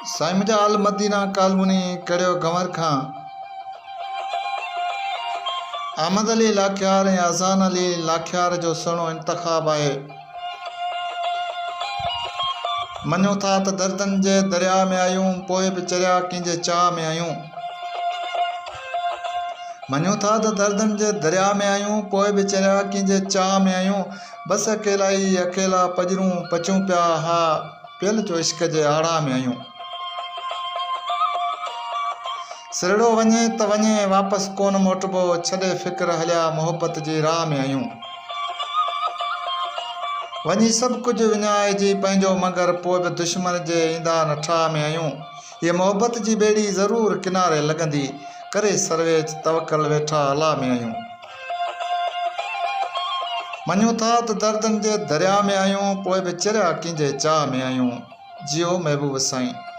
साईं मुंहिंजा आल मदीना कालमुनी कड़ियो गंवर खां अहमद अली लाखियार ऐं अज़ान अली लाखियार जो सुहिणो इंतख़ाब आहे। मञूं था त दर्दनि जे दरिया में आहियूं, पोइ बि चरिया कंहिंजे चाह में आहियूं। मञूं था त दर्दनि जे दरिया में आहियूं, पोइ बि चरिया कंहिंजे चाह में आहियूं। बसि अकेला ई अकेला पजरूं पचूं पिया, हा पियल जो इश्क जे आड़ा में आहियूं। सिरड़ो वञे त वञे वापसि कोन मोटबो, छॾे फ़िक्र हलिया मोहबत जी राह में आहियूं। वञी सभु कुझु विञाइजी पंहिंजो मगर, पोइ बि दुश्मन जे ईंदा न ठाह में आहियूं। हीअ मोहबत जी ॿेड़ी ज़रूरु किनारे लॻंदी, करे सर्वेच तवकल वेठा अला में आहियूं। मञूं था त दर्दनि जे दरिया में आहियूं, पोइ बि चरिया कंहिंजे चाह में आहियूं। जियो महबूब साईं।